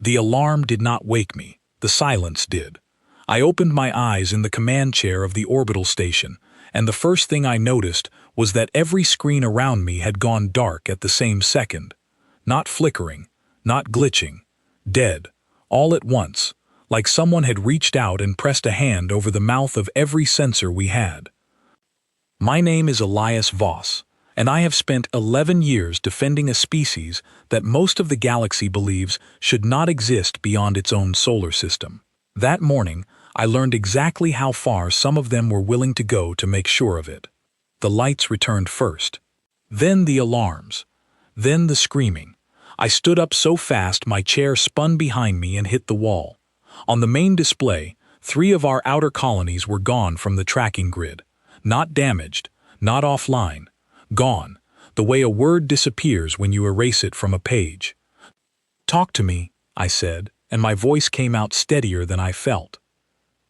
The alarm did not wake me. The silence did. I opened my eyes in the command chair of the orbital station, and the first thing I noticed was that every screen around me had gone dark at the same second. Not flickering, not glitching. Dead. All at once. Like someone had reached out and pressed a hand over the mouth of every sensor we had. My name is Elias Voss, and I have spent 11 years defending a species that most of the galaxy believes should not exist beyond its own solar system. That morning, I learned exactly how far some of them were willing to go to make sure of it. The lights returned first. Then the alarms. Then the screaming. I stood up so fast my chair spun behind me and hit the wall. On the main display, 3 of our outer colonies were gone from the tracking grid. Not damaged, not offline. Gone, the way a word disappears when you erase it from a page. "Talk to me," I said, and my voice came out steadier than I felt.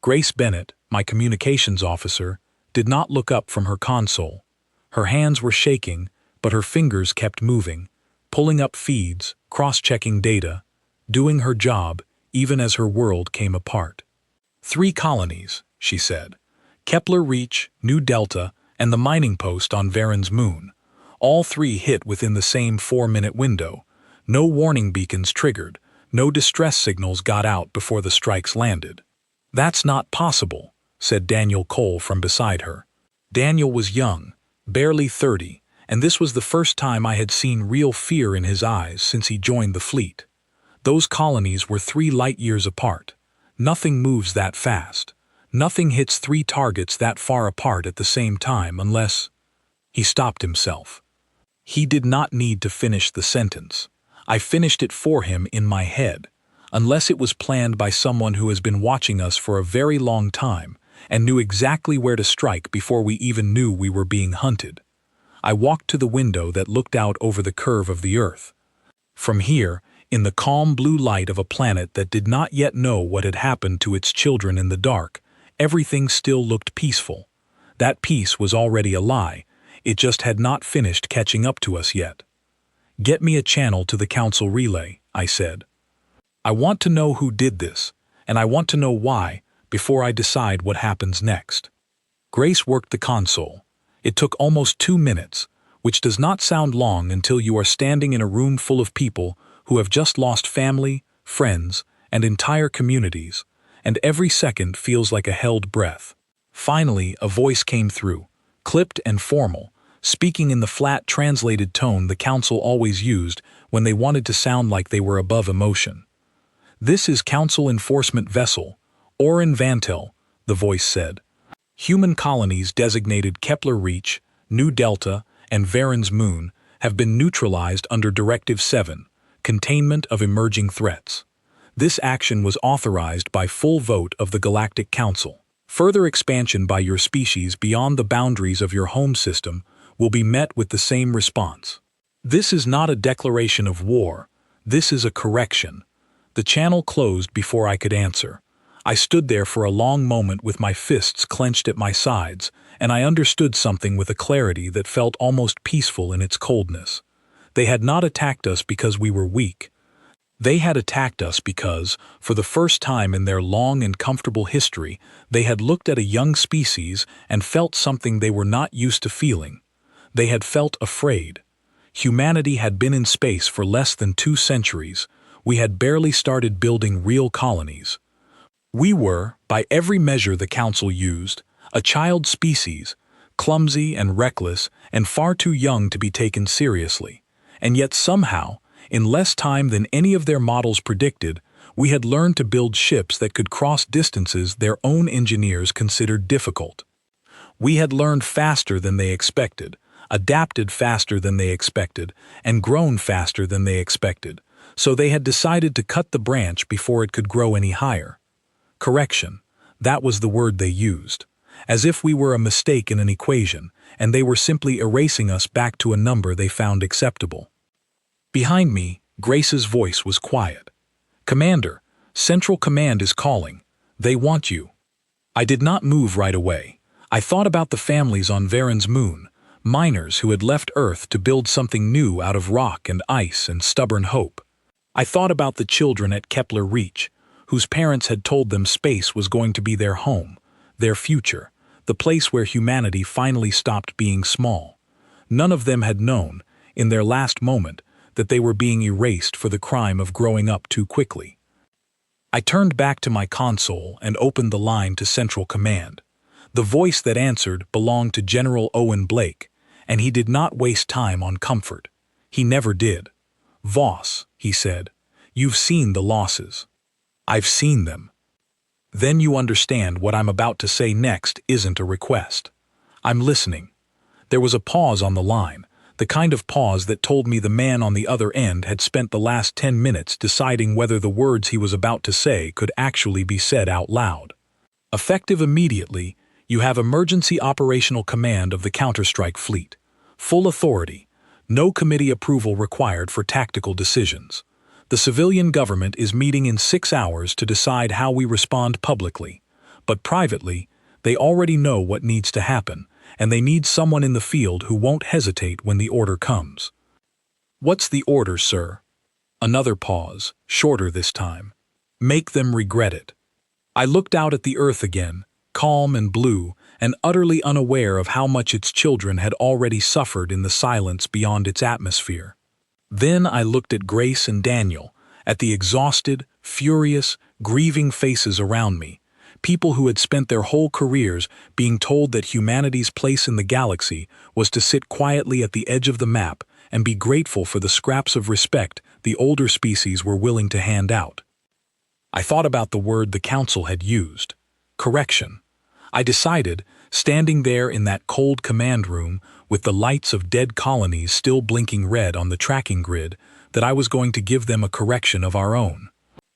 Grace Bennett, my communications officer, did not look up from her console. Her hands were shaking, but her fingers kept moving, pulling up feeds, cross-checking data, doing her job even as her world came apart. 3 colonies, she said. Kepler Reach, New Delta, and the mining post on Varen's moon. All 3 hit within the same 4-minute window. No warning beacons triggered. No distress signals got out before the strikes landed. "That's not possible," said Daniel Cole from beside her. Daniel was young, barely 30, and this was the first time I had seen real fear in his eyes since he joined the fleet. Those colonies were 3 light years apart. Nothing moves that fast. Nothing hits 3 targets that far apart at the same time unless... He stopped himself. He did not need to finish the sentence. I finished it for him in my head, unless it was planned by someone who has been watching us for a very long time and knew exactly where to strike before we even knew we were being hunted. I walked to the window that looked out over the curve of the Earth. From here, in the calm blue light of a planet that did not yet know what had happened to its children in the dark, everything still looked peaceful. That peace was already a lie, it just had not finished catching up to us yet. "Get me a channel to the council relay," I said. "I want to know who did this, and I want to know why, before I decide what happens next." Grace worked the console. It took almost 2 minutes, which does not sound long until you are standing in a room full of people who have just lost family, friends, and entire communities, and every second feels like a held breath. Finally, a voice came through, clipped and formal, speaking in the flat translated tone the council always used when they wanted to sound like they were above emotion. "This is Council Enforcement Vessel, Orin Vantel," the voice said. "Human colonies designated Kepler Reach, New Delta, and Varen's moon have been neutralized under Directive 7, Containment of Emerging Threats. This action was authorized by full vote of the Galactic Council. Further expansion by your species beyond the boundaries of your home system will be met with the same response. This is not a declaration of war. This is a correction." The channel closed before I could answer. I stood there for a long moment with my fists clenched at my sides, and I understood something with a clarity that felt almost peaceful in its coldness. They had not attacked us because we were weak. They had attacked us because, for the first time in their long and comfortable history, they had looked at a young species and felt something they were not used to feeling. They had felt afraid. Humanity had been in space for less than 2 centuries. We had barely started building real colonies. We were, by every measure the Council used, a child species, clumsy and reckless and far too young to be taken seriously. And yet somehow, in less time than any of their models predicted, we had learned to build ships that could cross distances their own engineers considered difficult. We had learned faster than they expected, adapted faster than they expected, and grown faster than they expected, so they had decided to cut the branch before it could grow any higher. Correction, that was the word they used, as if we were a mistake in an equation, and they were simply erasing us back to a number they found acceptable. Behind me, Grace's voice was quiet. "Commander, Central Command is calling. They want you." I did not move right away. I thought about the families on Varen's moon, miners who had left Earth to build something new out of rock and ice and stubborn hope. I thought about the children at Kepler Reach, whose parents had told them space was going to be their home, their future, the place where humanity finally stopped being small. None of them had known, in their last moment, that they were being erased for the crime of growing up too quickly. I turned back to my console and opened the line to Central Command. The voice that answered belonged to General Owen Blake, and he did not waste time on comfort. He never did. "Voss," he said, "you've seen the losses." "I've seen them." "Then you understand what I'm about to say next isn't a request. I'm listening." There was a pause on the line, the kind of pause that told me the man on the other end had spent the last 10 minutes deciding whether the words he was about to say could actually be said out loud. "Effective immediately, you have emergency operational command of the counterstrike fleet. Full authority. No committee approval required for tactical decisions. The civilian government is meeting in 6 hours to decide how we respond publicly. But privately, they already know what needs to happen, and they need someone in the field who won't hesitate when the order comes." "What's the order, sir?" Another pause, shorter this time. "Make them regret it." I looked out at the Earth again, calm and blue, and utterly unaware of how much its children had already suffered in the silence beyond its atmosphere. Then I looked at Grace and Daniel, at the exhausted, furious, grieving faces around me, people who had spent their whole careers being told that humanity's place in the galaxy was to sit quietly at the edge of the map and be grateful for the scraps of respect the older species were willing to hand out. I thought about the word the Council had used: correction. I decided, standing there in that cold command room with the lights of dead colonies still blinking red on the tracking grid, that I was going to give them a correction of our own.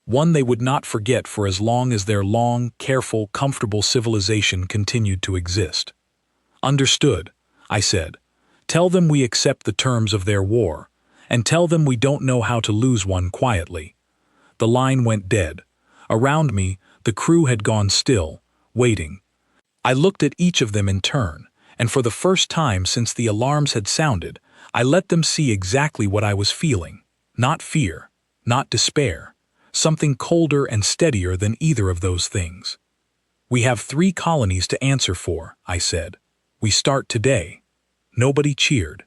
One they would not forget for as long as their long, careful, comfortable civilization continued to exist. "Understood," I said. "Tell them we accept the terms of their war, and tell them we don't know how to lose one quietly." The line went dead. Around me, the crew had gone still, waiting. I looked at each of them in turn, and for the first time since the alarms had sounded, I let them see exactly what I was feeling. Not fear, not despair, something colder and steadier than either of those things. "We have 3 colonies to answer for," I said. "We start today." Nobody cheered.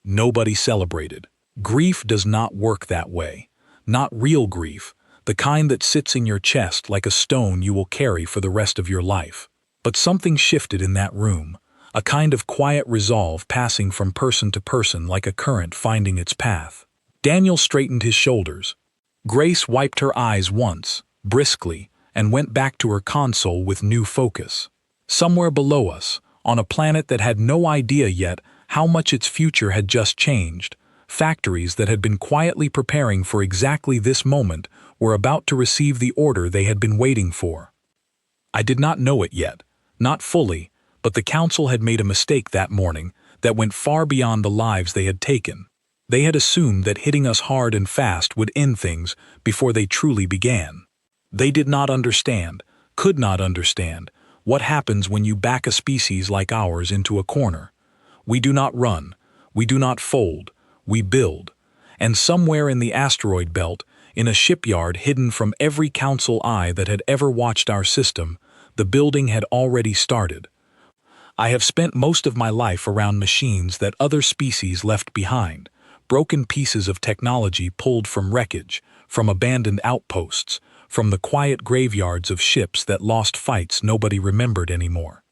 Nobody celebrated. Grief does not work that way. Not real grief, the kind that sits in your chest like a stone you will carry for the rest of your life. But something shifted in that room, a kind of quiet resolve passing from person to person like a current finding its path. Daniel straightened his shoulders. Grace wiped her eyes once, briskly, and went back to her console with new focus. Somewhere below us, on a planet that had no idea yet how much its future had just changed, factories that had been quietly preparing for exactly this moment were about to receive the order they had been waiting for. I did not know it yet. Not fully, but the Council had made a mistake that morning that went far beyond the lives they had taken. They had assumed that hitting us hard and fast would end things before they truly began. They did not understand, could not understand, what happens when you back a species like ours into a corner. We do not run, we do not fold, we build. And somewhere in the asteroid belt, in a shipyard hidden from every Council eye that had ever watched our system, the building had already started. I have spent most of my life around machines that other species left behind, broken pieces of technology pulled from wreckage, from abandoned outposts, from the quiet graveyards of ships that lost fights nobody remembered anymore.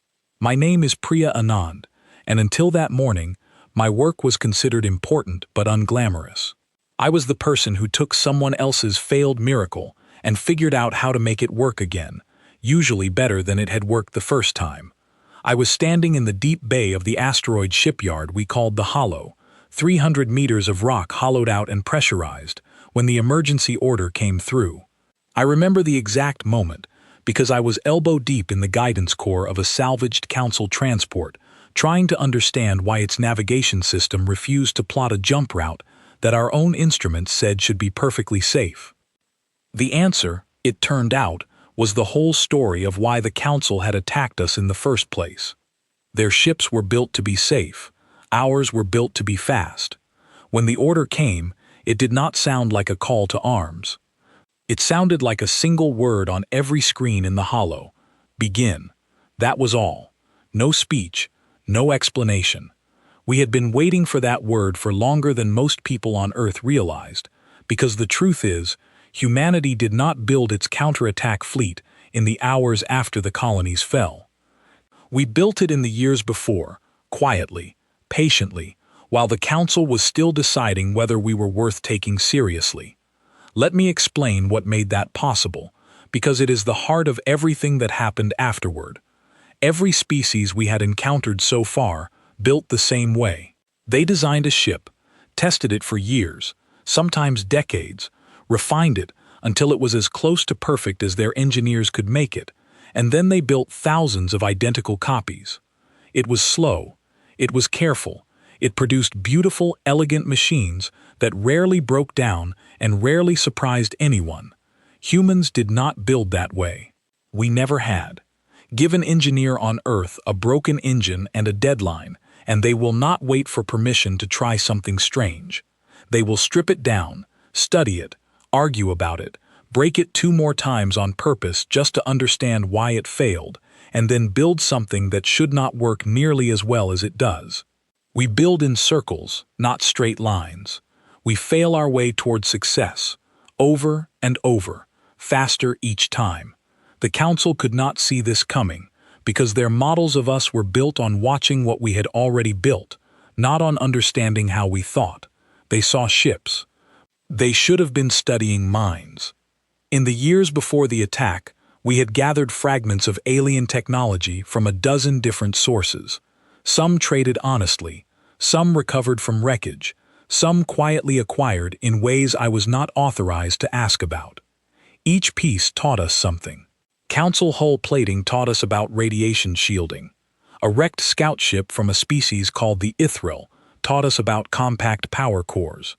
My name is Priya Anand, and until that morning, my work was considered important but unglamorous. I was the person who took someone else's failed miracle and figured out how to make it work again, usually better than it had worked the first time. I was standing in the deep bay of the asteroid shipyard we called the Hollow, 300 meters of rock hollowed out and pressurized, when the emergency order came through. I remember the exact moment, because I was elbow deep in the guidance core of a salvaged Council transport, trying to understand why its navigation system refused to plot a jump route that our own instruments said should be perfectly safe. The answer, it turned out, was the whole story of why the Council had attacked us in the first place. Their ships were built to be safe. Ours were built to be fast. When the order came, It did not sound like a call to arms. It sounded like a single word on every screen in the holo. Begin. That was all. No speech, no explanation. We had been waiting for that word for longer than most people on Earth realized, because the truth is, humanity did not build its counterattack fleet in the hours after the colonies fell. We built it in the years before, quietly, patiently, while the Council was still deciding whether we were worth taking seriously. Let me explain what made that possible, because it is the heart of everything that happened afterward. Every species we had encountered so far built the same way. They designed a ship, tested it for years, sometimes decades, refined it until it was as close to perfect as their engineers could make it, and then they built thousands of identical copies. It was slow, it was careful, it produced beautiful, elegant machines that rarely broke down and rarely surprised anyone. Humans did not build that way. We never had. Give an engineer on Earth a broken engine and a deadline, and they will not wait for permission to try something strange. They will strip it down, study it, argue about it, break it 2 more times on purpose just to understand why it failed, and then build something that should not work nearly as well as it does. We build in circles, not straight lines. We fail our way toward success, over and over, faster each time. The Council could not see this coming, because their models of us were built on watching what we had already built, not on understanding how we thought. They saw ships. They should have been studying minds. In the years before the attack, we had gathered fragments of alien technology from a dozen different sources. Some traded honestly, some recovered from wreckage, some quietly acquired in ways I was not authorized to ask about. Each piece taught us something. Council hull plating taught us about radiation shielding. A wrecked scout ship from a species called the Ithril taught us about compact power cores.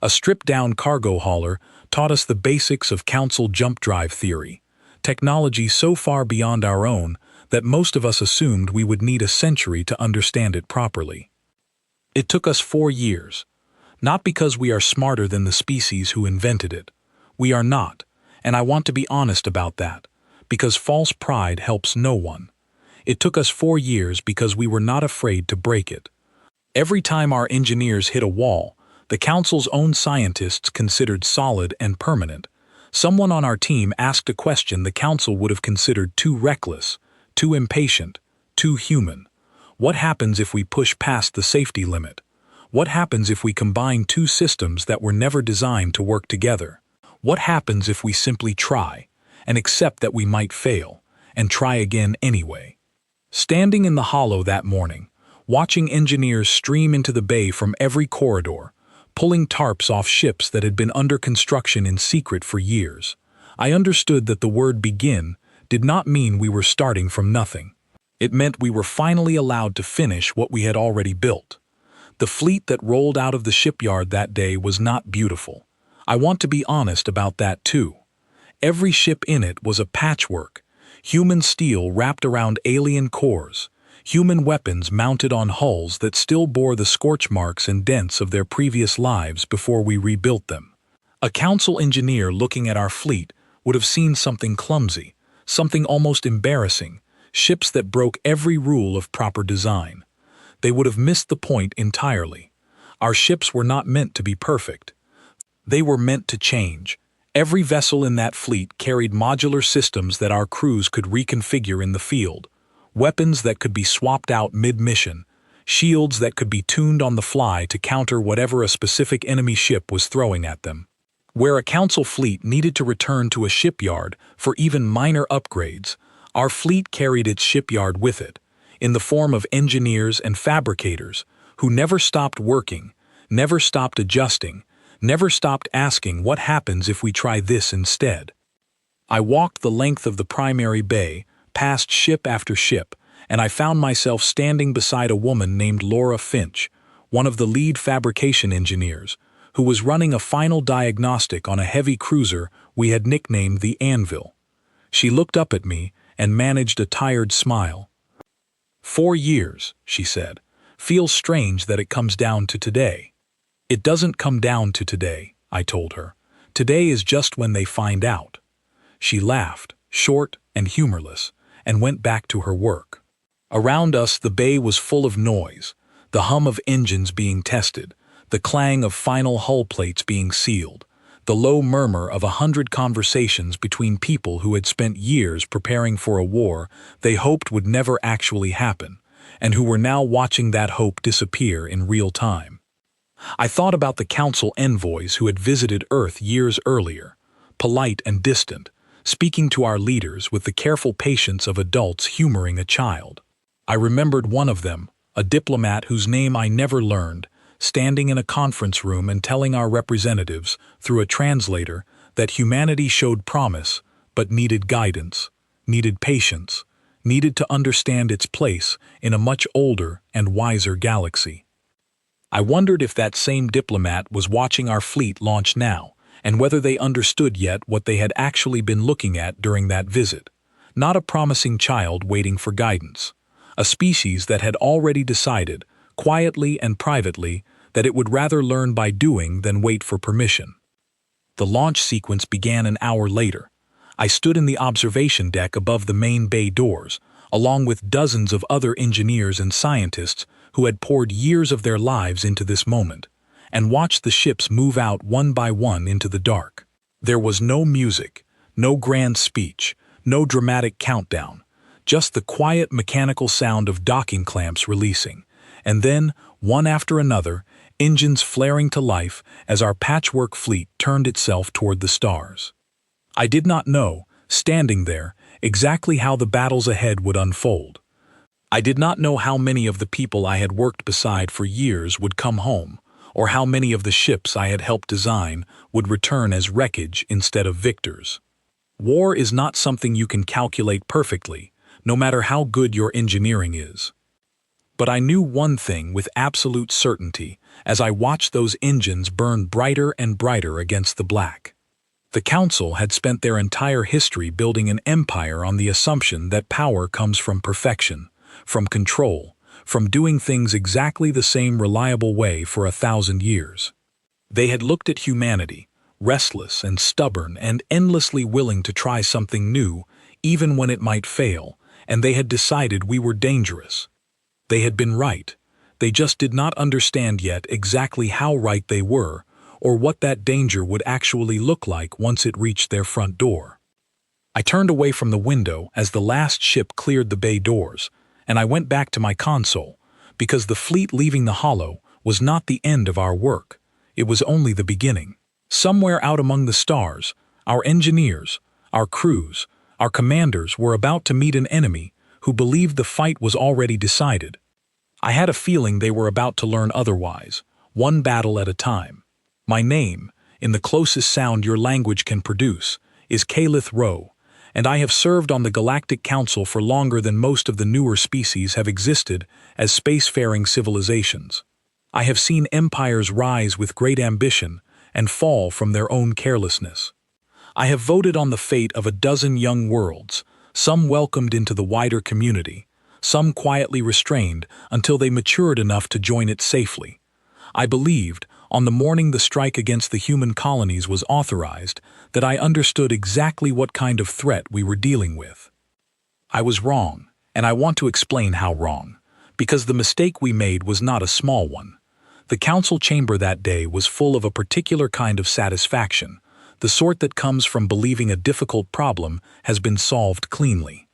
A stripped-down cargo hauler taught us the basics of Council jump drive theory, technology so far beyond our own that most of us assumed we would need a century to understand it properly. It took us 4 years, not because we are smarter than the species who invented it. We are not, and I want to be honest about that, because false pride helps no one. It took us 4 years because we were not afraid to break it. Every time our engineers hit a wall, the Council's own scientists considered solid and permanent. Someone on our team asked a question the Council would have considered too reckless, too impatient, too human. What happens if we push past the safety limit? What happens if we combine 2 systems that were never designed to work together? What happens if we simply try, and accept that we might fail, and try again anyway? Standing in the holo that morning, watching engineers stream into the bay from every corridor, pulling tarps off ships that had been under construction in secret for years, I understood that the word begin did not mean we were starting from nothing. It meant we were finally allowed to finish what we had already built. The fleet that rolled out of the shipyard that day was not beautiful. I want to be honest about that too. Every ship in it was a patchwork, human steel wrapped around alien cores, human weapons mounted on hulls that still bore the scorch marks and dents of their previous lives before we rebuilt them. A Council engineer looking at our fleet would have seen something clumsy, something almost embarrassing, ships that broke every rule of proper design. They would have missed the point entirely. Our ships were not meant to be perfect. They were meant to change. Every vessel in that fleet carried modular systems that our crews could reconfigure in the field, weapons that could be swapped out mid-mission, shields that could be tuned on the fly to counter whatever a specific enemy ship was throwing at them. Where a Council fleet needed to return to a shipyard for even minor upgrades, our fleet carried its shipyard with it, in the form of engineers and fabricators who never stopped working, never stopped adjusting, never stopped asking what happens if we try this instead. I walked the length of the primary bay, past ship after ship, and I found myself standing beside a woman named Laura Finch, one of the lead fabrication engineers, who was running a final diagnostic on a heavy cruiser we had nicknamed the Anvil. She looked up at me and managed a tired smile. 4 years, she said. Feels strange that it comes down to today. "It doesn't come down to today," I told her. "Today is just when they find out." She laughed, short and humorless, and went back to her work. Around us the bay was full of noise, the hum of engines being tested, the clang of final hull plates being sealed, the low murmur of 100 conversations between people who had spent years preparing for a war they hoped would never actually happen, and who were now watching that hope disappear in real time. I thought about the council envoys who had visited Earth years earlier, polite and distant, speaking to our leaders with the careful patience of adults humoring a child. I remembered one of them, a diplomat whose name I never learned, standing in a conference room and telling our representatives, through a translator, that humanity showed promise, but needed guidance, needed patience, needed to understand its place in a much older and wiser galaxy. I wondered if that same diplomat was watching our fleet launch now, and whether they understood yet what they had actually been looking at during that visit. Not a promising child waiting for guidance. A species that had already decided, quietly and privately, that it would rather learn by doing than wait for permission. The launch sequence began an hour later. I stood in the observation deck above the main bay doors, along with dozens of other engineers and scientists who had poured years of their lives into this moment, and watched the ships move out one by one into the dark. There was no music, no grand speech, no dramatic countdown, just the quiet mechanical sound of docking clamps releasing, and then, one after another, engines flaring to life as our patchwork fleet turned itself toward the stars. I did not know, standing there, exactly how the battles ahead would unfold. I did not know how many of the people I had worked beside for years would come home, or how many of the ships I had helped design would return as wreckage instead of victors. War is not something you can calculate perfectly, no matter how good your engineering is. But I knew one thing with absolute certainty as I watched those engines burn brighter and brighter against the black. The Council had spent their entire history building an empire on the assumption that power comes from perfection, from control, from doing things exactly the same reliable way for 1,000 years. They had looked at humanity, restless and stubborn and endlessly willing to try something new, even when it might fail, and they had decided we were dangerous. They had been right. They just did not understand yet exactly how right they were, or what that danger would actually look like once it reached their front door. I turned away from the window as the last ship cleared the bay doors, and I went back to my console, because the fleet leaving the hollow was not the end of our work. It was only the beginning. Somewhere out among the stars, our engineers, our crews, our commanders were about to meet an enemy who believed the fight was already decided. I had a feeling they were about to learn otherwise, one battle at a time. My name, in the closest sound your language can produce, is Calith Rowe, and I have served on the Galactic Council for longer than most of the newer species have existed as spacefaring civilizations. I have seen empires rise with great ambition and fall from their own carelessness. I have voted on the fate of a dozen young worlds, some welcomed into the wider community, some quietly restrained until they matured enough to join it safely. I believed, on the morning the strike against the human colonies was authorized, that I understood exactly what kind of threat we were dealing with. I was wrong, and I want to explain how wrong, because the mistake we made was not a small one. The council chamber that day was full of a particular kind of satisfaction, the sort that comes from believing a difficult problem has been solved cleanly.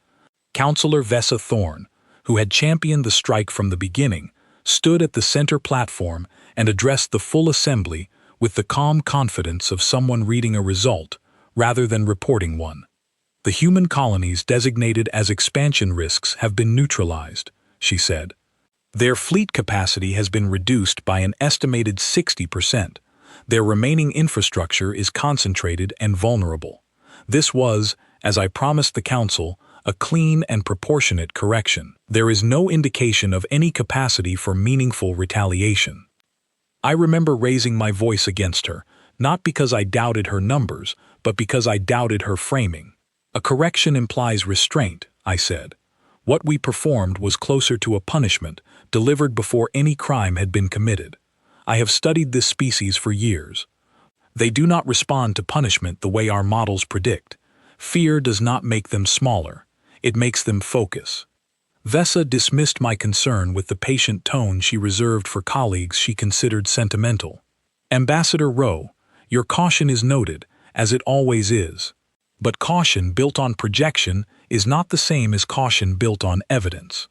Councillor Vessa Thorne, who had championed the strike from the beginning, stood at the center platform and addressed the full assembly with the calm confidence of someone reading a result rather than reporting one. The human colonies designated as expansion risks have been neutralized, she said. Their fleet capacity has been reduced by an estimated 60%. Their remaining infrastructure is concentrated and vulnerable. This was, as I promised the Council, a clean and proportionate correction. There is no indication of any capacity for meaningful retaliation. I remember raising my voice against her, not because I doubted her numbers, but because I doubted her framing. A correction implies restraint, I said. What we performed was closer to a punishment, delivered before any crime had been committed. I have studied this species for years. They do not respond to punishment the way our models predict. Fear does not make them smaller. It makes them focus. Vesa dismissed my concern with the patient tone she reserved for colleagues she considered sentimental. Ambassador Rowe, your caution is noted, as it always is. But caution built on projection is not the same as caution built on evidence.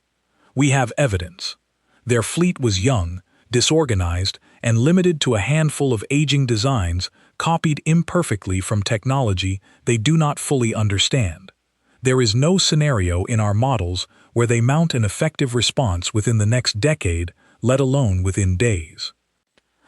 We have evidence. Their fleet was young, disorganized, and limited to a handful of aging designs copied imperfectly from technology they do not fully understand. There is no scenario in our models where they mount an effective response within the next decade, let alone within days.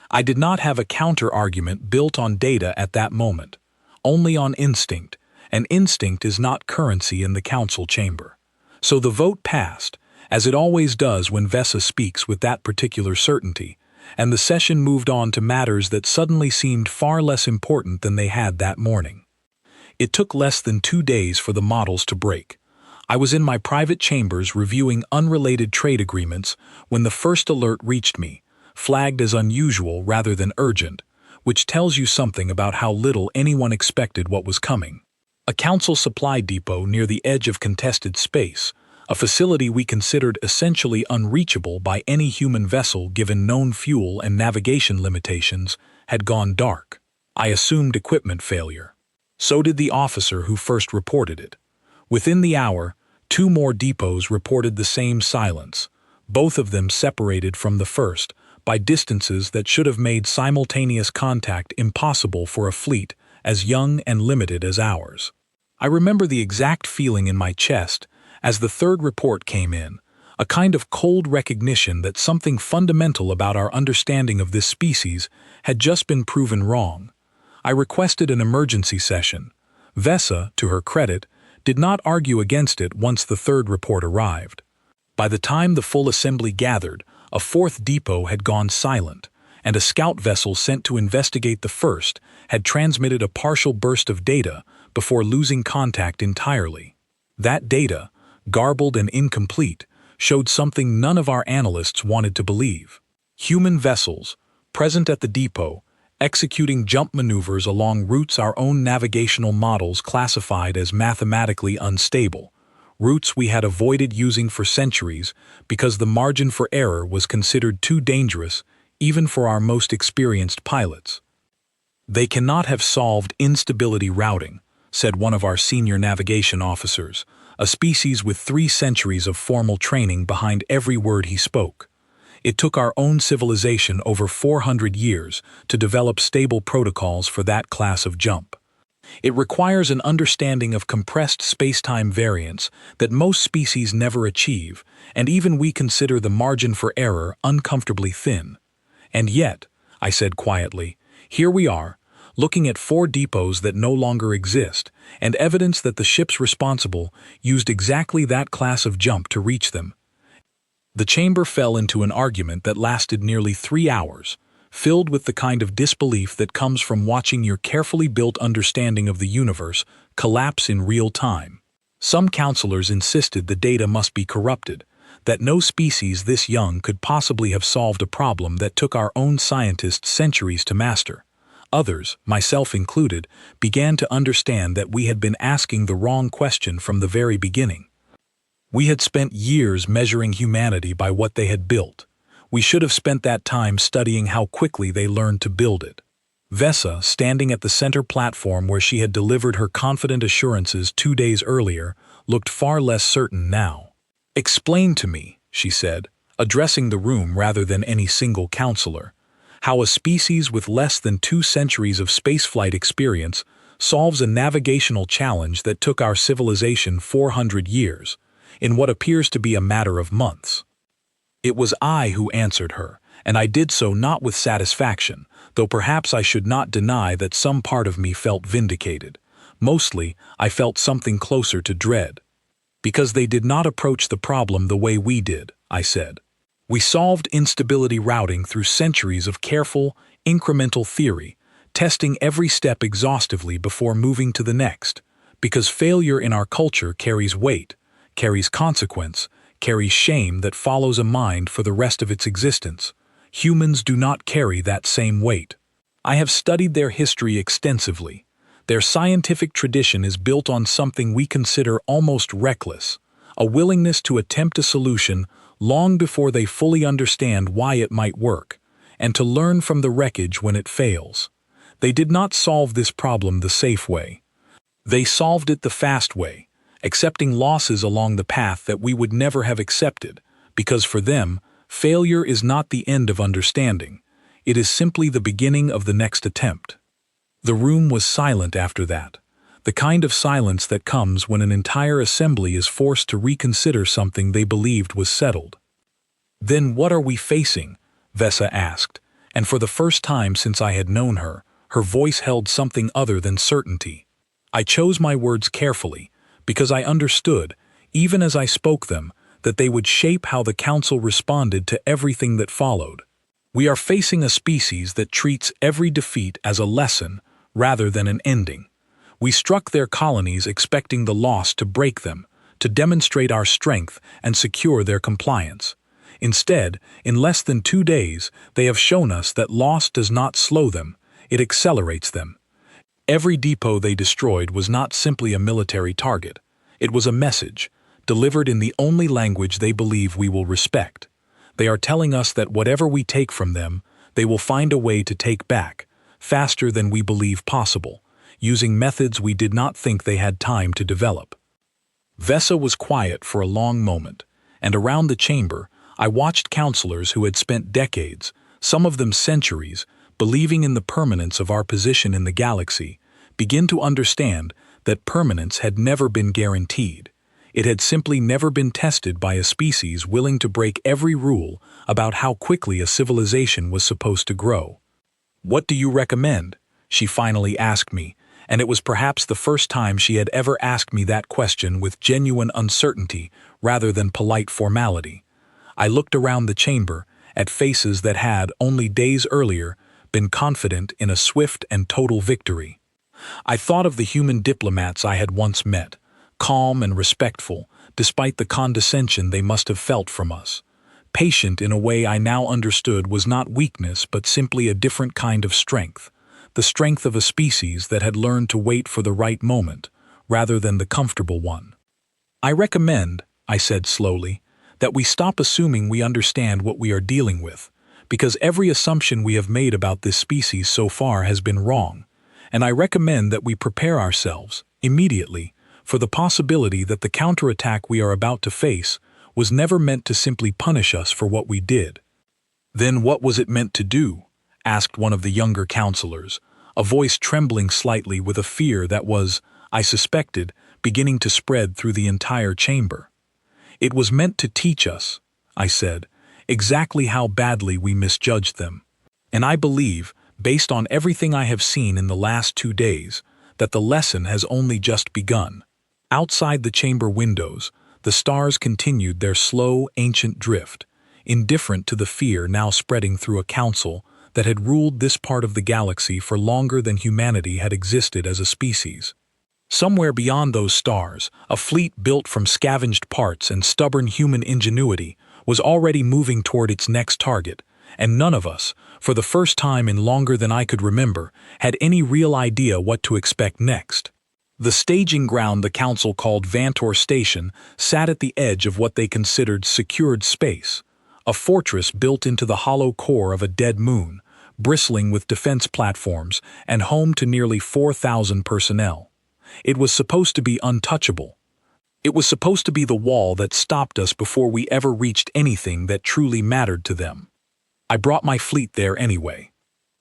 I did not have a counter-argument built on data at that moment, only on instinct, and instinct is not currency in the council chamber. So the vote passed, as it always does when Vesa speaks with that particular certainty, and the session moved on to matters that suddenly seemed far less important than they had that morning. It took less than 2 days for the models to break. I was in my private chambers reviewing unrelated trade agreements when the first alert reached me, flagged as unusual rather than urgent, which tells you something about how little anyone expected what was coming. A council supply depot near the edge of contested space, a facility we considered essentially unreachable by any human vessel given known fuel and navigation limitations, had gone dark. I assumed equipment failure. So did the officer who first reported it. Within the hour, 2 more depots reported the same silence, both of them separated from the first by distances that should have made simultaneous contact impossible for a fleet as young and limited as ours. I remember the exact feeling in my chest as the third report came in, a kind of cold recognition that something fundamental about our understanding of this species had just been proven wrong. I requested an emergency session. Vesa, to her credit, did not argue against it once the third report arrived. By the time the full assembly gathered, a 4th depot had gone silent, and a scout vessel sent to investigate the first had transmitted a partial burst of data before losing contact entirely. That data, garbled and incomplete, showed something none of our analysts wanted to believe. Human vessels, present at the depot, executing jump maneuvers along routes our own navigational models classified as mathematically unstable, routes we had avoided using for centuries because the margin for error was considered too dangerous even for our most experienced pilots. They cannot have solved instability routing, said one of our senior navigation officers, a species with 3 centuries of formal training behind every word he spoke. It took our own civilization over 400 years to develop stable protocols for that class of jump. It requires an understanding of compressed space-time variance that most species never achieve, and even we consider the margin for error uncomfortably thin. And yet, I said quietly, here we are, looking at 4 depots that no longer exist, and evidence that the ships responsible used exactly that class of jump to reach them. The chamber fell into an argument that lasted nearly 3 hours, filled with the kind of disbelief that comes from watching your carefully built understanding of the universe collapse in real time. Some counselors insisted the data must be corrupted, that no species this young could possibly have solved a problem that took our own scientists centuries to master. Others, myself included, began to understand that we had been asking the wrong question from the very beginning. We had spent years measuring humanity by what they had built. We should have spent that time studying how quickly they learned to build it. Vesa, standing at the center platform where she had delivered her confident assurances 2 days earlier, looked far less certain now. "Explain to me," she said, addressing the room rather than any single counselor, how a species with less than 2 centuries of spaceflight experience solves a navigational challenge that took our civilization 400 years, in what appears to be a matter of months. It was I who answered her, and I did so not with satisfaction, though perhaps I should not deny that some part of me felt vindicated. Mostly, I felt something closer to dread. Because they did not approach the problem the way we did, I said. We solved instability routing through centuries of careful, incremental theory, testing every step exhaustively before moving to the next, because failure in our culture carries weight, carries consequence, carries shame that follows a mind for the rest of its existence. Humans do not carry that same weight. I have studied their history extensively. Their scientific tradition is built on something we consider almost reckless, a willingness to attempt a solution long before they fully understand why it might work, and to learn from the wreckage when it fails. They did not solve this problem the safe way. They solved it the fast way, accepting losses along the path that we would never have accepted, because for them, failure is not the end of understanding. It is simply the beginning of the next attempt. The room was silent after that, the kind of silence that comes when an entire assembly is forced to reconsider something they believed was settled. "Then what are we facing?" Vesa asked, and for the first time since I had known her, her voice held something other than certainty. I chose my words carefully, because I understood, even as I spoke them, that they would shape how the Council responded to everything that followed. "We are facing a species that treats every defeat as a lesson rather than an ending. We struck their colonies expecting the loss to break them, to demonstrate our strength and secure their compliance. Instead, in less than 2 days, they have shown us that loss does not slow them, it accelerates them. Every depot they destroyed was not simply a military target. It was a message, delivered in the only language they believe we will respect. They are telling us that whatever we take from them, they will find a way to take back, faster than we believe possible, using methods we did not think they had time to develop." Vesa was quiet for a long moment, and around the chamber, I watched counselors who had spent decades, some of them centuries, believing in the permanence of our position in the galaxy, begin to understand that permanence had never been guaranteed. It had simply never been tested by a species willing to break every rule about how quickly a civilization was supposed to grow. "What do you recommend?" she finally asked me, and it was perhaps the first time she had ever asked me that question with genuine uncertainty rather than polite formality. I looked around the chamber, at faces that had, only days earlier, been confident in a swift and total victory. I thought of the human diplomats I had once met, calm and respectful, despite the condescension they must have felt from us. Patient in a way I now understood was not weakness but simply a different kind of strength, the strength of a species that had learned to wait for the right moment, rather than the comfortable one. "I recommend," I said slowly, "that we stop assuming we understand what we are dealing with, because every assumption we have made about this species so far has been wrong, and I recommend that we prepare ourselves, immediately, for the possibility that the counterattack we are about to face was never meant to simply punish us for what we did." "Then what was it meant to do?" asked one of the younger counselors, a voice trembling slightly with a fear that was, I suspected, beginning to spread through the entire chamber. "It was meant to teach us," I said, "exactly how badly we misjudged them. And I believe, based on everything I have seen in the last 2 days, that the lesson has only just begun." Outside the chamber windows, the stars continued their slow, ancient drift, indifferent to the fear now spreading through a council that had ruled this part of the galaxy for longer than humanity had existed as a species. Somewhere beyond those stars, a fleet built from scavenged parts and stubborn human ingenuity was already moving toward its next target, and none of us, for the first time in longer than I could remember, had any real idea what to expect next. The staging ground the Council called Vantor Station sat at the edge of what they considered secured space, a fortress built into the hollow core of a dead moon, bristling with defense platforms and home to nearly 4,000 personnel. It was supposed to be untouchable. It was supposed to be the wall that stopped us before we ever reached anything that truly mattered to them. I brought my fleet there anyway.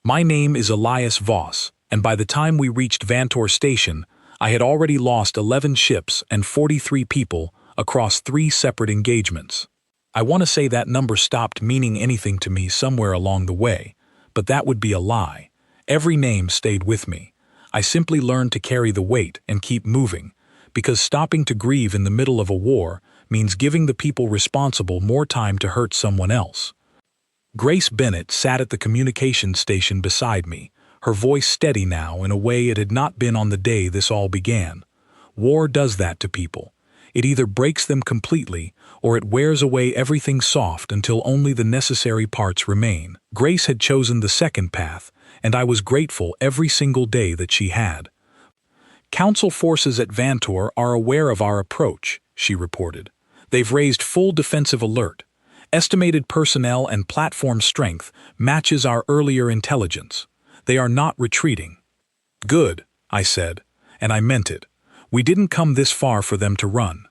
My name is Elias Voss, and by the time we reached Vantor Station, I had already lost 11 ships and 43 people across 3 separate engagements. I want to say that number stopped meaning anything to me somewhere along the way, but that would be a lie. Every name stayed with me. I simply learned to carry the weight and keep moving, because stopping to grieve in the middle of a war means giving the people responsible more time to hurt someone else. Grace Bennett sat at the communications station beside me, her voice steady now in a way it had not been on the day this all began. War does that to people. It either breaks them completely, or it wears away everything soft until only the necessary parts remain. Grace had chosen the second path, and I was grateful every single day that she had. Council forces at Vantor are aware of our approach, she reported. They've raised full defensive alert. Estimated personnel and platform strength matches our earlier intelligence. They are not retreating. Good, I said, and I meant it. We didn't come this far for them to run.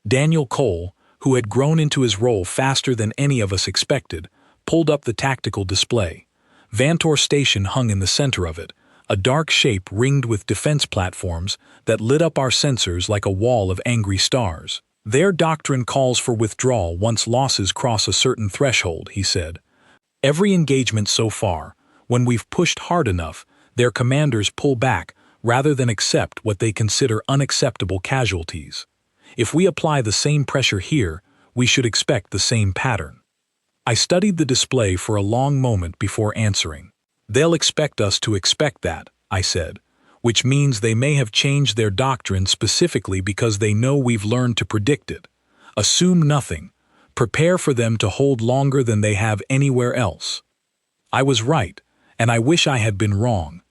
Daniel Cole, who had grown into his role faster than any of us expected, pulled up the tactical display. Vantor Station hung in the center of it, a dark shape ringed with defense platforms that lit up our sensors like a wall of angry stars. Their doctrine calls for withdrawal once losses cross a certain threshold, he said. Every engagement so far, when we've pushed hard enough, their commanders pull back rather than accept what they consider unacceptable casualties. If we apply the same pressure here, we should expect the same pattern. I studied the display for a long moment before answering. They'll expect us to expect that, I said, which means they may have changed their doctrine specifically because they know we've learned to predict it. Assume nothing. Prepare for them to hold longer than they have anywhere else. I was right, and I wish I had been wrong.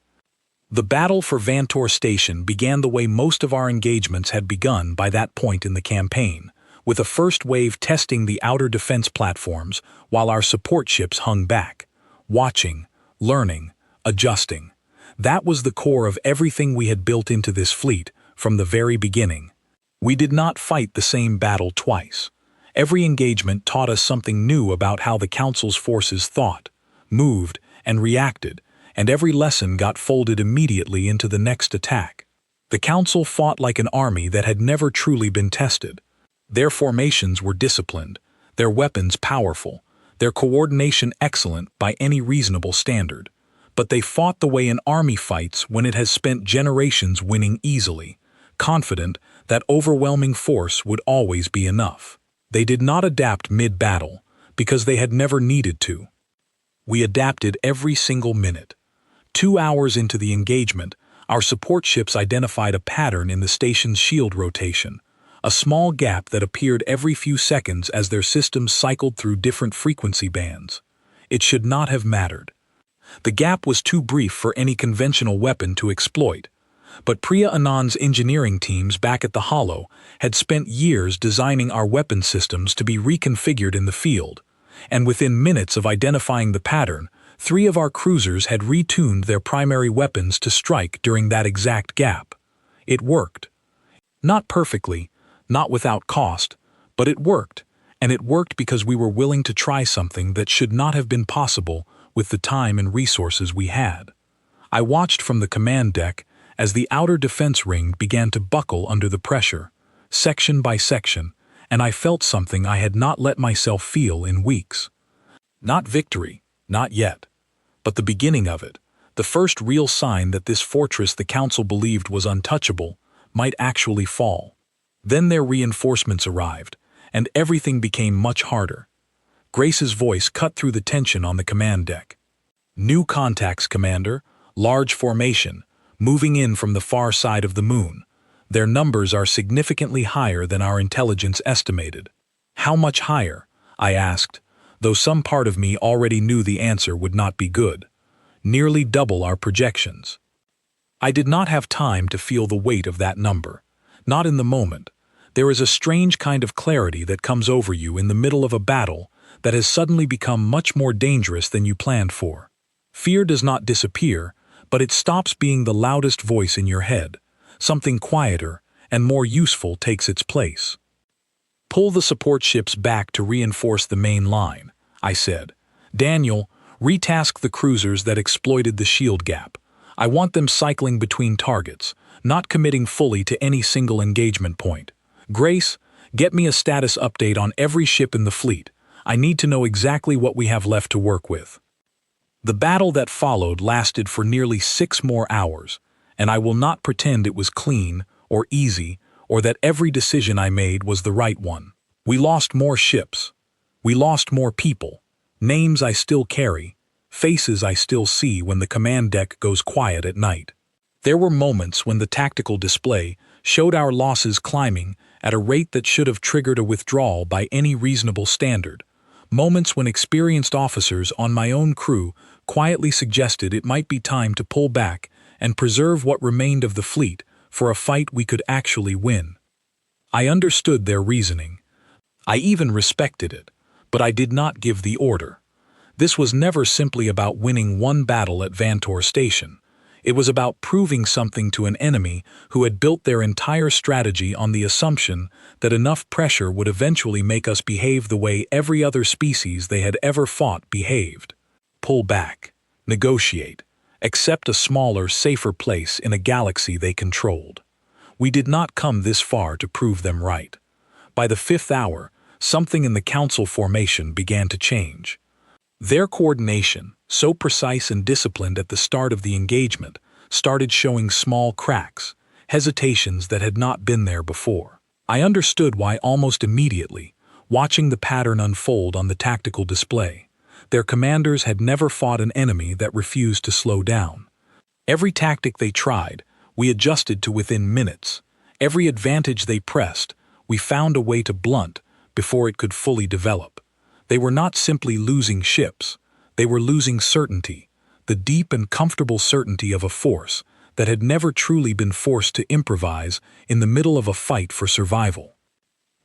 The battle for Vantor Station began the way most of our engagements had begun by that point in the campaign, with a first wave testing the outer defense platforms while our support ships hung back, watching, learning, adjusting. That was the core of everything we had built into this fleet from the very beginning. We did not fight the same battle twice. Every engagement taught us something new about how the Council's forces thought, moved, and reacted, and every lesson got folded immediately into the next attack. The Council fought like an army that had never truly been tested. Their formations were disciplined, their weapons powerful, their coordination excellent by any reasonable standard. But they fought the way an army fights when it has spent generations winning easily, confident that overwhelming force would always be enough. They did not adapt mid-battle, because they had never needed to. We adapted every single minute. 2 hours into the engagement, our support ships identified a pattern in the station's shield rotation, a small gap that appeared every few seconds as their systems cycled through different frequency bands. It should not have mattered. The gap was too brief for any conventional weapon to exploit, but Priya Anand's engineering teams back at the Hollow had spent years designing our weapon systems to be reconfigured in the field, and within minutes of identifying the pattern, 3 of our cruisers had retuned their primary weapons to strike during that exact gap. It worked. Not perfectly, not without cost, but it worked, and it worked because we were willing to try something that should not have been possible with the time and resources we had. I watched from the command deck as the outer defense ring began to buckle under the pressure, section by section, and I felt something I had not let myself feel in weeks. Not victory, not yet, but the beginning of it, the first real sign that this fortress the Council believed was untouchable might actually fall. Then their reinforcements arrived, and everything became much harder. Grace's voice cut through the tension on the command deck. New contacts, Commander. Large formation, moving in from the far side of the moon. Their numbers are significantly higher than our intelligence estimated. How much higher? I asked, though some part of me already knew the answer would not be good. Nearly double our projections. I did not have time to feel the weight of that number. Not in the moment. There is a strange kind of clarity that comes over you in the middle of a battle that has suddenly become much more dangerous than you planned for. Fear does not disappear, but it stops being the loudest voice in your head. Something quieter and more useful takes its place. Pull the support ships back to reinforce the main line, I said. Daniel, retask the cruisers that exploited the shield gap. I want them cycling between targets, not committing fully to any single engagement point. Grace, get me a status update on every ship in the fleet. I need to know exactly what we have left to work with. The battle that followed lasted for nearly 6 more hours, and I will not pretend it was clean or easy or that every decision I made was the right one. We lost more ships. We lost more people. Names I still carry, faces I still see when the command deck goes quiet at night. There were moments when the tactical display showed our losses climbing at a rate that should have triggered a withdrawal by any reasonable standard. Moments when experienced officers on my own crew quietly suggested it might be time to pull back and preserve what remained of the fleet for a fight we could actually win. I understood their reasoning. I even respected it, but I did not give the order. This was never simply about winning one battle at Vantor Station. It was about proving something to an enemy who had built their entire strategy on the assumption that enough pressure would eventually make us behave the way every other species they had ever fought behaved. Pull back, negotiate, accept a smaller, safer place in a galaxy they controlled. We did not come this far to prove them right. By the 5th hour, something in the Council formation began to change. Their coordination, so precise and disciplined at the start of the engagement, started showing small cracks, hesitations that had not been there before. I understood why almost immediately, watching the pattern unfold on the tactical display. Their commanders had never fought an enemy that refused to slow down. Every tactic they tried, we adjusted to within minutes. Every advantage they pressed, we found a way to blunt before it could fully develop. They were not simply losing ships, they were losing certainty, the deep and comfortable certainty of a force that had never truly been forced to improvise in the middle of a fight for survival.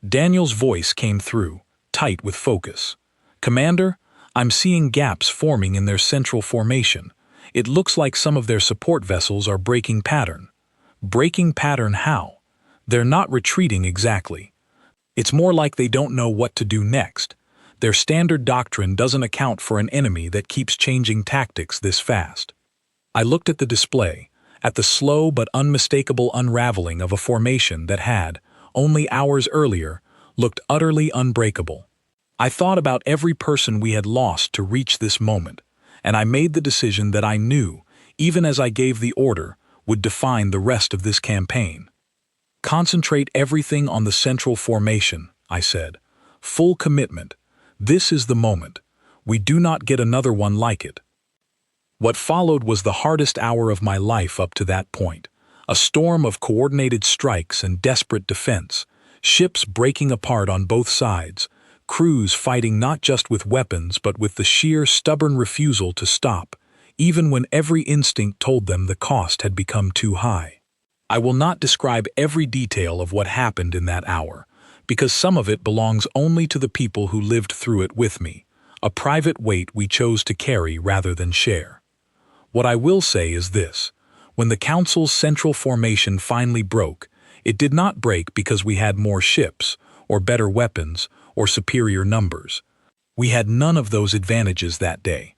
Daniel's voice came through, tight with focus. "Commander, I'm seeing gaps forming in their central formation. It looks like some of their support vessels are breaking pattern." Breaking pattern how? They're not retreating exactly. It's more like they don't know what to do next. Their standard doctrine doesn't account for an enemy that keeps changing tactics this fast. I looked at the display, at the slow but unmistakable unraveling of a formation that had, only hours earlier, looked utterly unbreakable. I thought about every person we had lost to reach this moment, and I made the decision that I knew, even as I gave the order, would define the rest of this campaign. "Concentrate everything on the central formation," I said. "Full commitment. This is the moment. We do not get another one like it." What followed was the hardest hour of my life up to that point. A storm of coordinated strikes and desperate defense, ships breaking apart on both sides, crews fighting not just with weapons but with the sheer stubborn refusal to stop, even when every instinct told them the cost had become too high. I will not describe every detail of what happened in that hour, because some of it belongs only to the people who lived through it with me, a private weight we chose to carry rather than share. What I will say is this: when the Council's central formation finally broke, it did not break because we had more ships, or better weapons, or superior numbers. We had none of those advantages that day.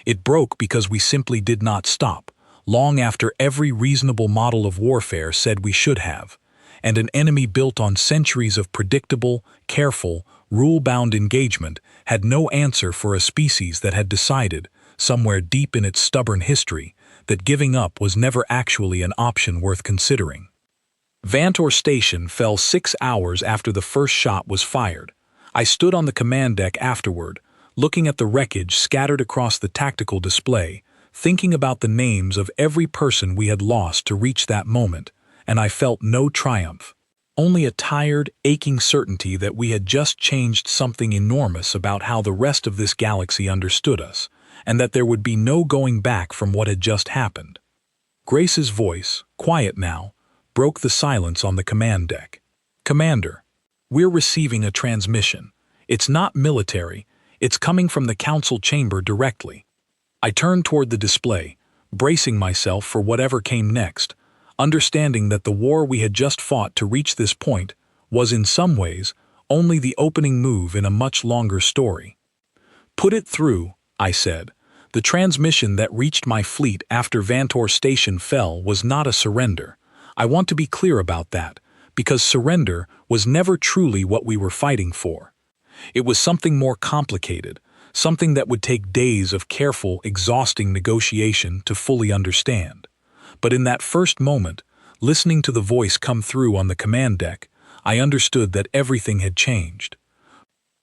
It broke because we simply did not stop, long after every reasonable model of warfare said we should have. And an enemy built on centuries of predictable, careful, rule-bound engagement had no answer for a species that had decided, somewhere deep in its stubborn history, that giving up was never actually an option worth considering. Vantor Station fell 6 hours after the first shot was fired. I stood on the command deck afterward, looking at the wreckage scattered across the tactical display, thinking about the names of every person we had lost to reach that moment, and I felt no triumph, only a tired, aching certainty that we had just changed something enormous about how the rest of this galaxy understood us, and that there would be no going back from what had just happened. Grace's voice, quiet now, broke the silence on the command deck. "Commander, we're receiving a transmission. It's not military, it's coming from the Council chamber directly." I turned toward the display, bracing myself for whatever came next, understanding that the war we had just fought to reach this point was in some ways only the opening move in a much longer story. "Put it through," I said. "The transmission that reached my fleet after Vantor Station fell was not a surrender. I want to be clear about that, because surrender was never truly what we were fighting for. It was something more complicated, something that would take days of careful, exhausting negotiation to fully understand. But in that first moment, listening to the voice come through on the command deck, I understood that everything had changed.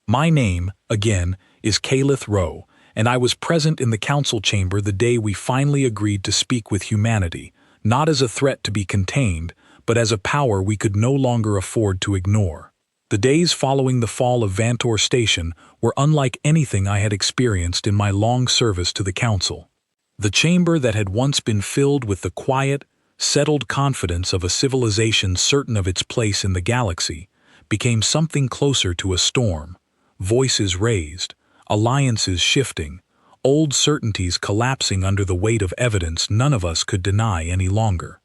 My name, again, is Calith Rowe, and I was present in the Council chamber the day we finally agreed to speak with humanity, not as a threat to be contained, but as a power we could no longer afford to ignore. The days following the fall of Vantor Station were unlike anything I had experienced in my long service to the Council. The chamber that had once been filled with the quiet, settled confidence of a civilization certain of its place in the galaxy became something closer to a storm, voices raised, alliances shifting, old certainties collapsing under the weight of evidence none of us could deny any longer.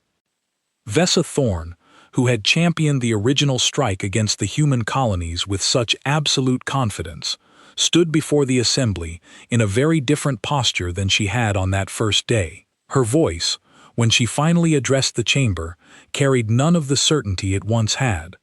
Vessa Thorne, who had championed the original strike against the human colonies with such absolute confidence, stood before the assembly in a very different posture than she had on that first day. Her voice, when she finally addressed the chamber, carried none of the certainty it once had.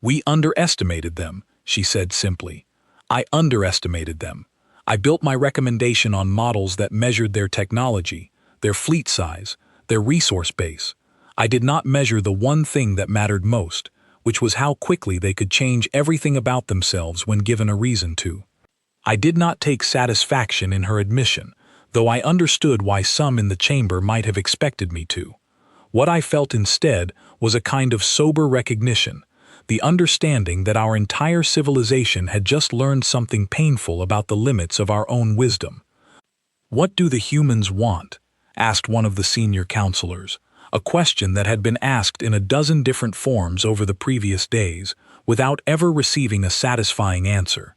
"We underestimated them," she said simply. "I underestimated them. I built my recommendation on models that measured their technology, their fleet size, their resource base. I did not measure the one thing that mattered most, which was how quickly they could change everything about themselves when given a reason to." I did not take satisfaction in her admission, though I understood why some in the chamber might have expected me to. What I felt instead was a kind of sober recognition, the understanding that our entire civilization had just learned something painful about the limits of our own wisdom. "What do the humans want?" asked one of the senior counselors, a question that had been asked in a dozen different forms over the previous days, without ever receiving a satisfying answer.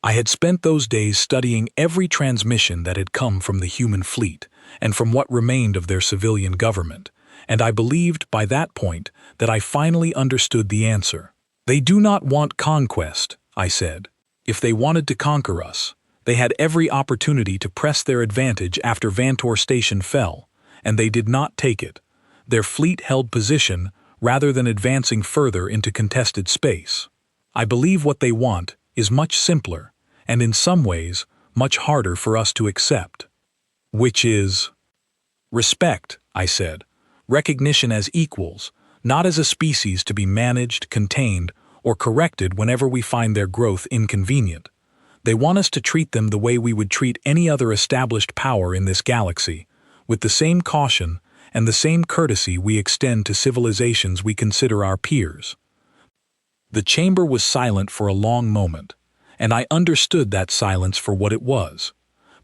I had spent those days studying every transmission that had come from the human fleet and from what remained of their civilian government, and I believed by that point that I finally understood the answer. "They do not want conquest," I said. "If they wanted to conquer us, they had every opportunity to press their advantage after Vantor Station fell, and they did not take it. Their fleet held position rather than advancing further into contested space. I believe what they want is much simpler, and in some ways, much harder for us to accept." "Which is?" "Respect," I said. "Recognition as equals, not as a species to be managed, contained, or corrected whenever we find their growth inconvenient. They want us to treat them the way we would treat any other established power in this galaxy, with the same caution and the same courtesy we extend to civilizations we consider our peers." The chamber was silent for a long moment, and I understood that silence for what it was.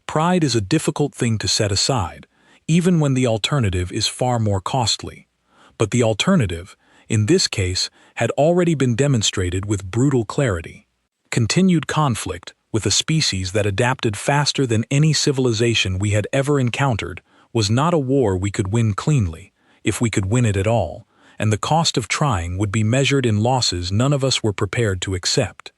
Pride is a difficult thing to set aside, even when the alternative is far more costly. But the alternative, in this case, had already been demonstrated with brutal clarity. Continued conflict with a species that adapted faster than any civilization we had ever encountered was not a war we could win cleanly, if we could win it at all, and the cost of trying would be measured in losses none of us were prepared to accept.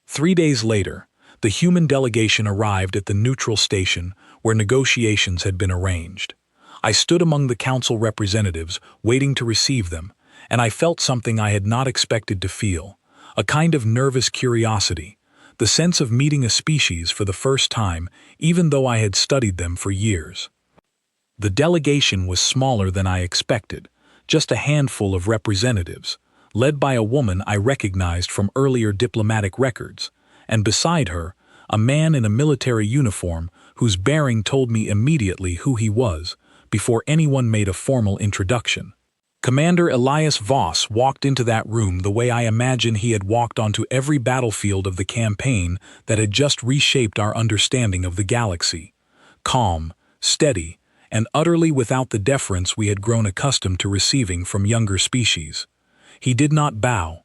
3 days later, the human delegation arrived at the neutral station where negotiations had been arranged. I stood among the council representatives, waiting to receive them, and I felt something I had not expected to feel, a kind of nervous curiosity, the sense of meeting a species for the first time, even though I had studied them for years. The delegation was smaller than I expected, just a handful of representatives, led by a woman I recognized from earlier diplomatic records, and beside her, a man in a military uniform whose bearing told me immediately who he was, before anyone made a formal introduction. Commander Elias Voss walked into that room the way I imagine he had walked onto every battlefield of the campaign that had just reshaped our understanding of the galaxy. Calm, steady, and utterly without the deference we had grown accustomed to receiving from younger species. He did not bow.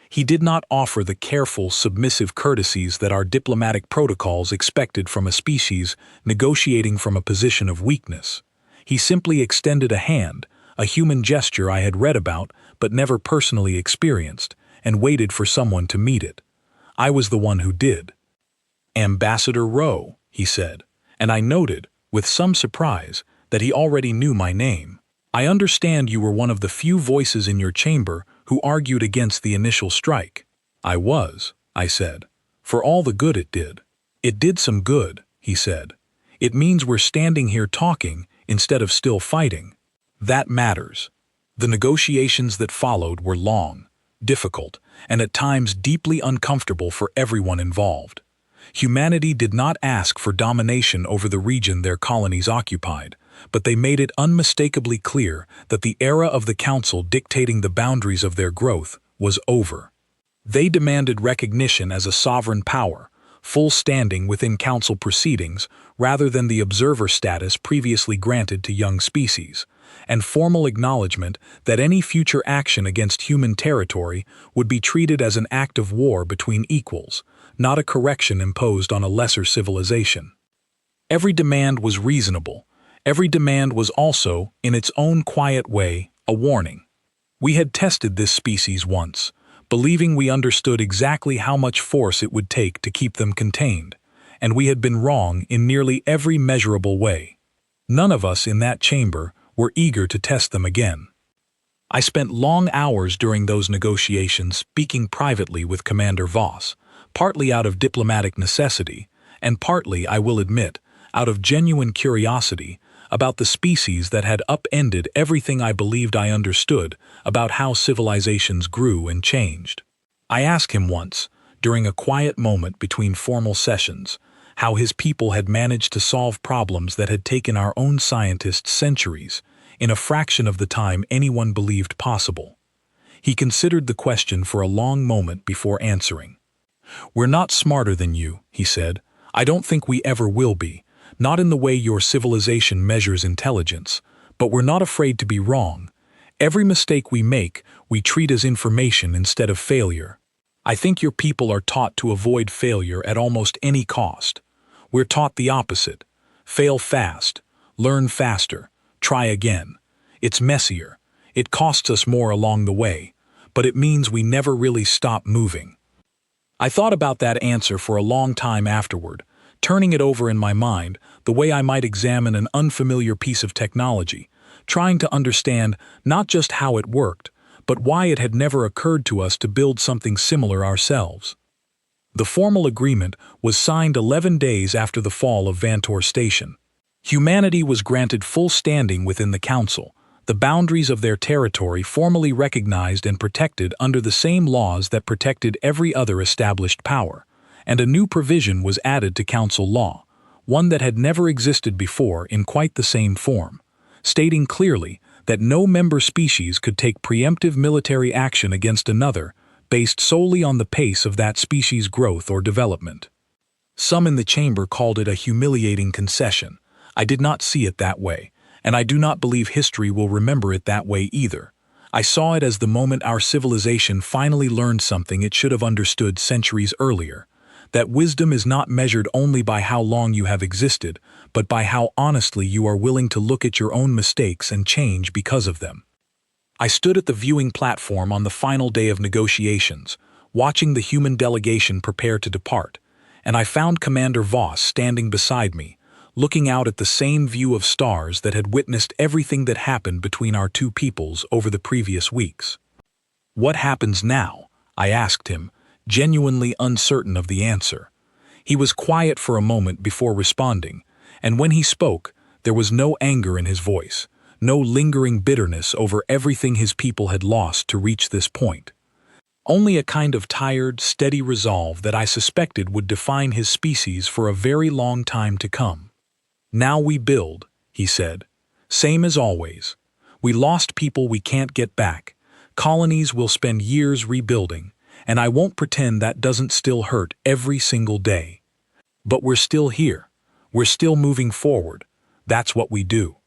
He did not offer the careful, submissive courtesies that our diplomatic protocols expected from a species negotiating from a position of weakness. He simply extended a hand, a human gesture I had read about but never personally experienced, and waited for someone to meet it. I was the one who did. "Ambassador Rowe," he said, and I noted, with some surprise, that he already knew my name. "I understand you were one of the few voices in your chamber who argued against the initial strike." "I was," I said, "for all the good it did." "It did some good," he said. "It means we're standing here talking instead of still fighting. That matters." The negotiations that followed were long, difficult, and at times deeply uncomfortable for everyone involved. Humanity did not ask for domination over the region their colonies occupied, but they made it unmistakably clear that the era of the Council dictating the boundaries of their growth was over. They demanded recognition as a sovereign power, full standing within Council proceedings rather than the observer status previously granted to young species, and formal acknowledgement that any future action against human territory would be treated as an act of war between equals, not a correction imposed on a lesser civilization. Every demand was reasonable. Every demand was also, in its own quiet way, a warning. We had tested this species once, believing we understood exactly how much force it would take to keep them contained, and we had been wrong in nearly every measurable way. None of us in that chamber were eager to test them again. I spent long hours during those negotiations speaking privately with Commander Voss, partly out of diplomatic necessity, and partly, I will admit, out of genuine curiosity about the species that had upended everything I believed I understood about how civilizations grew and changed. I asked him once, during a quiet moment between formal sessions, how his people had managed to solve problems that had taken our own scientists centuries, in a fraction of the time anyone believed possible. He considered the question for a long moment before answering. "We're not smarter than you," he said. "I don't think we ever will be. Not in the way your civilization measures intelligence, but we're not afraid to be wrong. Every mistake we make, we treat as information instead of failure. I think your people are taught to avoid failure at almost any cost. We're taught the opposite. Fail fast, learn faster, try again. It's messier. It costs us more along the way, but it means we never really stop moving." I thought about that answer for a long time afterward, turning it over in my mind the way I might examine an unfamiliar piece of technology, trying to understand not just how it worked, but why it had never occurred to us to build something similar ourselves. The formal agreement was signed 11 days after the fall of Vantor Station. Humanity was granted full standing within the Council, the boundaries of their territory formally recognized and protected under the same laws that protected every other established power, and a new provision was added to Council law, one that had never existed before in quite the same form, stating clearly that no member species could take preemptive military action against another based solely on the pace of that species' growth or development. Some in the chamber called it a humiliating concession. I did not see it that way, and I do not believe history will remember it that way either. I saw it as the moment our civilization finally learned something it should have understood centuries earlier, that wisdom is not measured only by how long you have existed, but by how honestly you are willing to look at your own mistakes and change because of them. I stood at the viewing platform on the final day of negotiations, watching the human delegation prepare to depart, and I found Commander Voss standing beside me, looking out at the same view of stars that had witnessed everything that happened between our two peoples over the previous weeks. "What happens now?" I asked him, genuinely uncertain of the answer. He was quiet for a moment before responding, and when he spoke, there was no anger in his voice, no lingering bitterness over everything his people had lost to reach this point. Only a kind of tired, steady resolve that I suspected would define his species for a very long time to come. "Now we build," he said. "Same as always. We lost people we can't get back. Colonies will spend years rebuilding, and I won't pretend that doesn't still hurt every single day. But we're still here. We're still moving forward. That's what we do."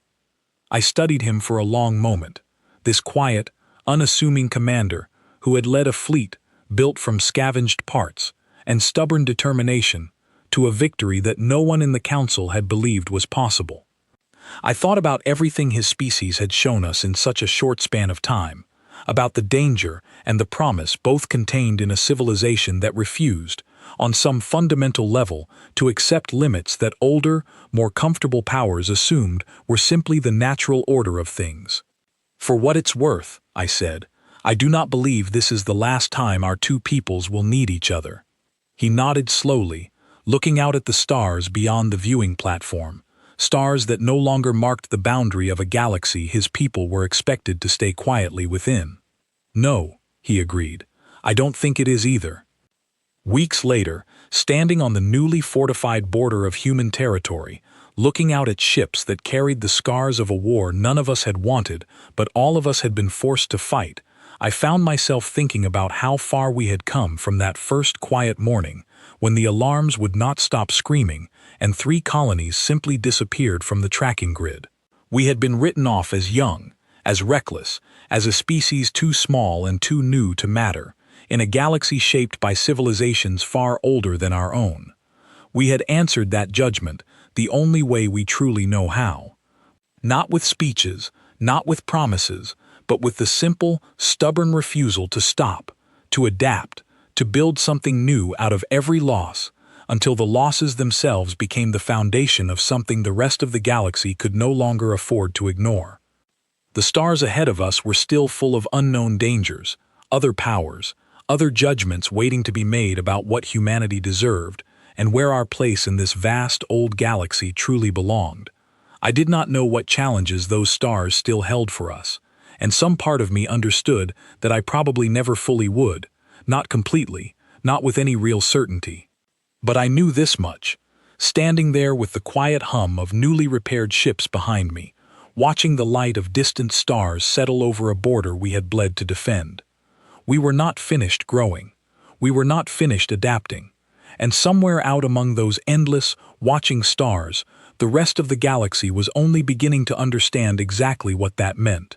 I studied him for a long moment, this quiet, unassuming commander who had led a fleet built from scavenged parts and stubborn determination to a victory that no one in the Council had believed was possible. I thought about everything his species had shown us in such a short span of time, about the danger and the promise both contained in a civilization that refused, on some fundamental level, to accept limits that older, more comfortable powers assumed were simply the natural order of things. "For what it's worth," I said, "I do not believe this is the last time our two peoples will need each other." He nodded slowly, looking out at the stars beyond the viewing platform, stars that no longer marked the boundary of a galaxy his people were expected to stay quietly within. "No," he agreed, "I don't think it is either." Weeks later, standing on the newly fortified border of human territory, looking out at ships that carried the scars of a war none of us had wanted, but all of us had been forced to fight. I found myself thinking about how far we had come from that first quiet morning, when the alarms would not stop screaming, and 3 colonies simply disappeared from the tracking grid. We had been written off as young, as reckless, as a species too small and too new to matter, in a galaxy shaped by civilizations far older than our own. We had answered that judgment the only way we truly know how. Not with speeches, not with promises, but with the simple, stubborn refusal to stop, to adapt, to build something new out of every loss, until the losses themselves became the foundation of something the rest of the galaxy could no longer afford to ignore. The stars ahead of us were still full of unknown dangers, other powers, other judgments waiting to be made about what humanity deserved, and where our place in this vast old galaxy truly belonged. I did not know what challenges those stars still held for us, and some part of me understood that I probably never fully would, not completely, not with any real certainty. But I knew this much, standing there with the quiet hum of newly repaired ships behind me, watching the light of distant stars settle over a border we had bled to defend. We were not finished growing. We were not finished adapting. And somewhere out among those endless, watching stars, the rest of the galaxy was only beginning to understand exactly what that meant.